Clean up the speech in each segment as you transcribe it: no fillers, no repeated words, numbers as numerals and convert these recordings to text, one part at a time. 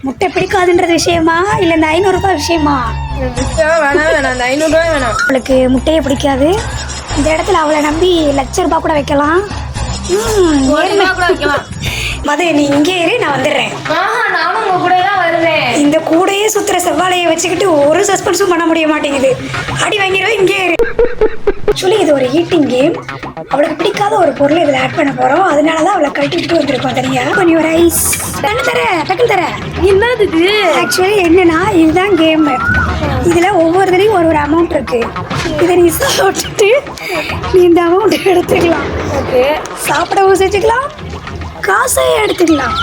முட்டை பிடிக்காதுன்றது விஷயமா இல்ல இந்த 500 ரூபாய் விஷயமா? வேணாம் அந்த 500 ரூபாய் வேணாம். அவளுக்கு முட்டையே பிடிக்காது. இந்த இடத்துல அவளை நம்பி ₹1,00,000 கூட வைக்கலாம். மது, நீ இங்கே இரு, நான் வந்துடுறேன். நானும் உங்க கூட தான் வருவேன். இந்த கூடையே சுத்துற செவ்வாழையை வச்சுக்கிட்டு ஒரு சஸ்பென்ஸும் பண்ண முடிய மாட்டேங்குது. அடி வாங்கிடுவேன். இங்கே இரு. ஆக்சுவலி இது ஒரு ஈட்டிங் கேம். அவளுக்கு பிடிக்காத ஒரு பொருளை இதில் ஆட் பண்ண போறோம். அதனாலதான் அவளை கட்டிட்டு வந்திருக்கோம் தனியா. கொஞ்சம் ரைஸ் டக்குன்னு தர என்னது இது? ஆக்சுவலி என்னன்னா இதுதான் கேம். இதுல ஒவ்வொருத்தரையும் ஒரு அமௌண்ட் இருக்கு. இதை நீ சாப்பிட்டுட்டு நீ இந்த அமௌண்ட் எடுத்துக்கலாம். ஓகே, சாப்பிடவும் செஞ்சுக்கலாம், காசை எடுத்துக்கலாம்.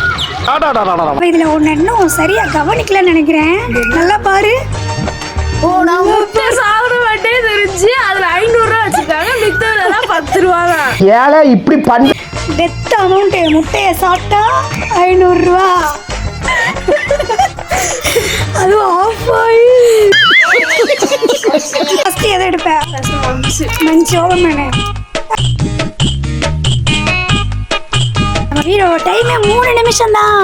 இதுல ஒண்ணு இன்னும் சரியா கவனிக்கலன்னு நினைக்கிறேன். நல்லா பாரு. நான் முட்டை சாப்பிட மாட்டேன் தெரிஞ்சு அதுல 500 ரூபாய் வச்சிருக்காங்க. மித்ததுல 10 ரூபா தான். ஏழை இப்படி பண்ண டெத் அமௌண்ட். முட்டையை சாப்பிட்டா 500 ரூபா. அதுவும் ஆஃப் ஆயில். ஃபர்ஸ்ட் எதை எடுப்பேன்? மஞ்சு ஓவன். ஹீரோ டைமே 3 நிமிஷம் தான்.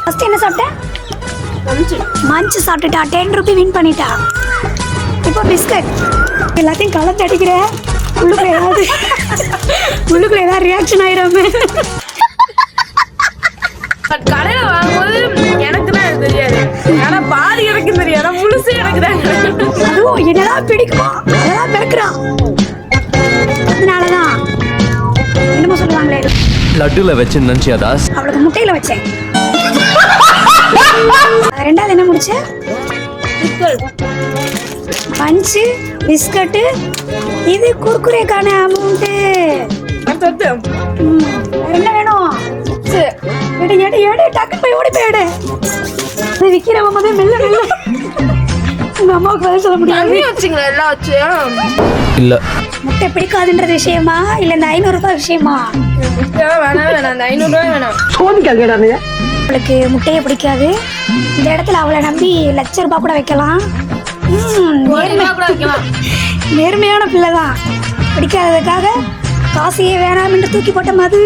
ஃபர்ஸ்ட் என்ன சாப்பிட்டேன்? மஞ்சு சாப்பிட்டுட்டா. 10 ரூபாய் வின் பண்ணிட்டா. இப்போ பிஸ்கட். எல்லாத்தையும் கலந்து அடிக்கிறேன். உள்ளுக்குள்ள ஏதாவது ரியாக்ஷன் ஆயிடாம. கடையில வாங்கும்போது எனக்கு தான் அது தெரியாது. ஆனா பாதி எனக்கு தெரியாது, முழுசு எனக்கு தான். அதுவும் என்னடா பிடிக்குமா அதெல்லாம் பேக்குறான். அதனாலதான் என்னமோ சொல்லுவாங்களே, லட்டுல வச்சு நினைச்சியா தாஸ்? அவளுக்கு முட்டையில வச்சேன். ரெண்டாவது என்ன முடிச்ச? பஞ்சு, பிஸ்கட்டு. இது குர்குரேக்கான அமௌண்ட். என்ன வேணும்? எடு டக்குன்னு போய் ஓடி போயிடு. அது விக்கிறவங்க வந்து மெல்ல உங்க அம்மாவுக்கு பதில் சொல்ல முடியாது. வச்சுங்களா எல்லாம் வச்சு? இல்ல, முட்டை பிடிக்காதுன்றது விஷயமா இல்ல இந்த 500 ரூபாய் விஷயமா? வேணாம் அந்த 500 ரூபாய் வேணாம். அவளுக்கு முட்டையே பிடிக்காது. இந்த இடத்துல அவளை நம்பி ₹1,00,000 கூட வைக்கலாம். நேர்மையான பிள்ளைதான். பிடிக்காததுக்காக காசையே வேணாம் என்று தூக்கி போட்ட மது.